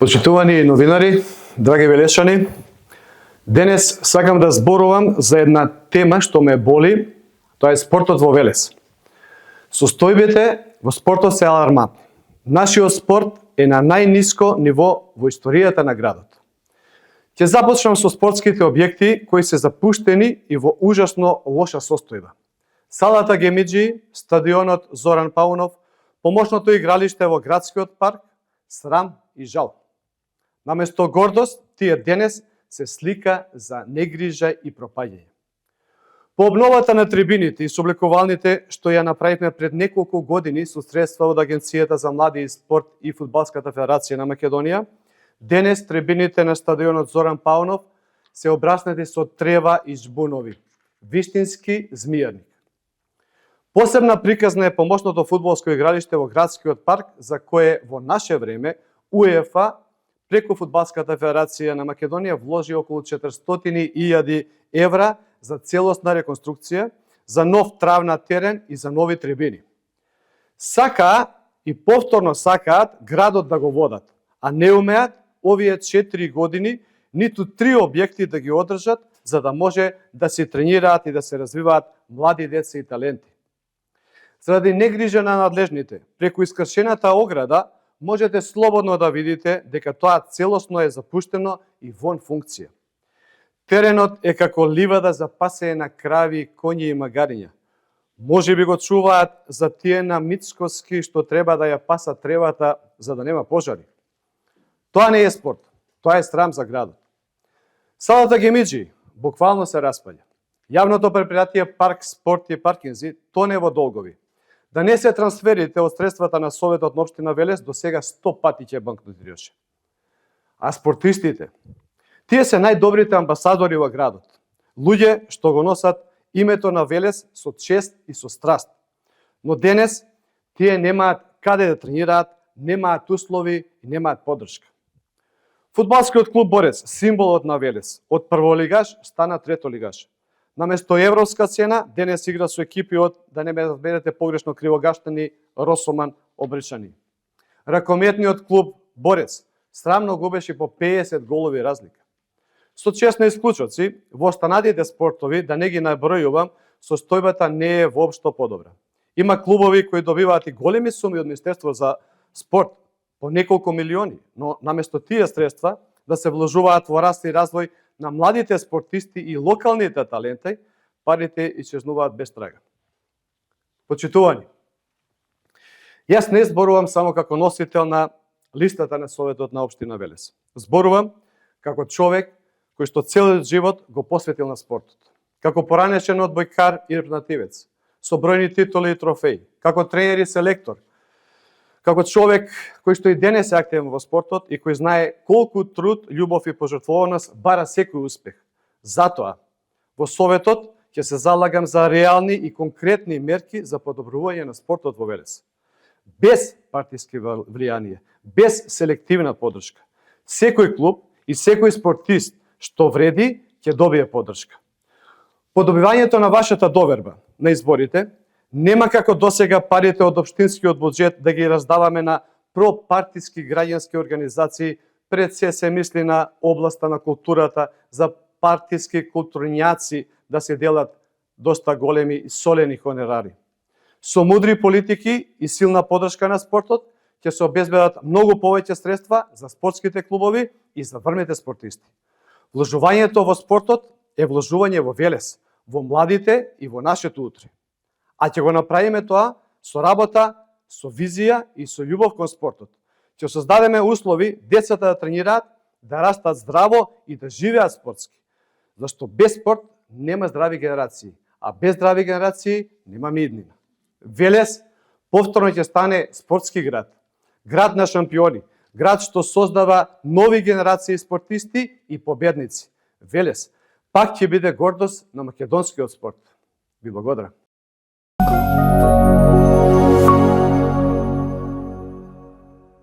Почитувани новинари, драги велешани, денес сакам да зборувам за една тема што ме боли, тоа е спортот во Велес. Состојбите во спортот се алармантни. Нашиот спорт е на најниско ниво во историјата на градот. Ќе започнам со спортските објекти кои се запуштени и во ужасно лоша состојба. Салата Гемиџи, стадионот Зоран Паунов, помошното игралиште во градскиот парк, срам и жал. Наместо гордост, тие денес се слика за негрижа и пропаѓање. По обновата на трибините и собликувалните што ја направивме пред неколку години со средства од Агенцијата за млади и спорт и Фудбалската федерација на Македонија, денес трибините на стадионот Зоран Паунов се обраснати со трева и жбунови, вистински змијарник. Посебна приказна е помошното фудбалско игралиште во градскиот парк, за кое во наше време УЕФА преку Фудбалската федерација на Македонија вложи околу 400.000 евра за целосна реконструкција, за нов трав на терен и за нови трибини. Сакаа и повторно сакаат градот да го водат, а не умеат овие 4 години ниту 3 објекти да ги одржат, за да може да се тренираат и да се развиваат млади деца и таленти. Заради негрижа на надлежните, преку искршената ограда, можете слободно да видите дека тоа целосно е запуштено и вон функција. Теренот е како ливада за пасење на крави, коњи и магариња. Може би го чуваат за тие на Мицкоски што треба да ја пасат тревата за да нема пожари. Тоа не е спорт, тоа е срам за градот. Салата Гемиџи буквално се распаѓа. Јавното претпријатие Парк Спорт и Паркинзи тоне во долгови. Да не се трансферите од средствата на Советот на општина Велес до сега 100 пати ќе банкротираше. А спортистите, тие се најдобрите амбасадори во градот. Луѓе што го носат името на Велес со чест и со страст. Но денес тие немаат каде да тренираат, немаат услови и немаат поддршка. Фудбалскиот клуб Борец, символот на Велес, од прволигаш стана третолигаш. Наместо европска цена, денес игра со екипи од, да не ме разберете погрешно, Кривогаштани, Росоман, Обречани. Ракометниот клуб Борец срамно губеше по 50 голови разлика. Со честни исклучоци, во останатите спортови, да не ги набројувам, состојбата не е воопшто подобра. Има клубови кои добиваат и големи суми од Министерство за спорт, по неколку милиони, но наместо тие средства да се вложуваат во раст и развој на младите спортисти и локалните таленти, парите исчезнуваат без трага. Почитувани, јас не зборувам само како носител на листата на Советот на општина Велес. Зборувам како човек кој што целиот живот го посветил на спортот. Како поранешен одбојкар и репрезентативец, со бројни титули и трофеи, како тренер и селектор, како човек кој што и денес е активен во спортот и кој знае колку труд, љубов и пожртвованост бара секој успех. Затоа, во Советот ќе се залагам за реални и конкретни мерки за подобрување на спортот во Велес. Без партиски влијание, без селективна поддршка. Секој клуб и секој спортист што вреди ќе добие поддршка. По добивањето на вашата доверба на изборите, нема како досега парите од општинскиот буџет да ги раздаваме на пропартиски граѓански организации, пред се мисли на областа на културата, за партиски културњаци да се делат доста големи и солени хонорари. Со мудри политики и силна поддршка на спортот ќе се обезбедат многу повеќе средства за спортските клубови и за врвните спортисти. Вложувањето во спортот е вложување во Велес, во младите и во нашето утре. А ќе го направиме тоа со работа, со визија и со љубов кон спортот. Ќе создадеме услови децата да тренираат, да растат здраво и да живеат спортски. Зашто без спорт нема здрави генерации, а без здрави генерации нема иднина. Велес повторно ќе стане спортски град, град на шампиони, град што создава нови генерации спортисти и победници. Велес пак ќе биде гордост на македонскиот спорт. Ви благодарам.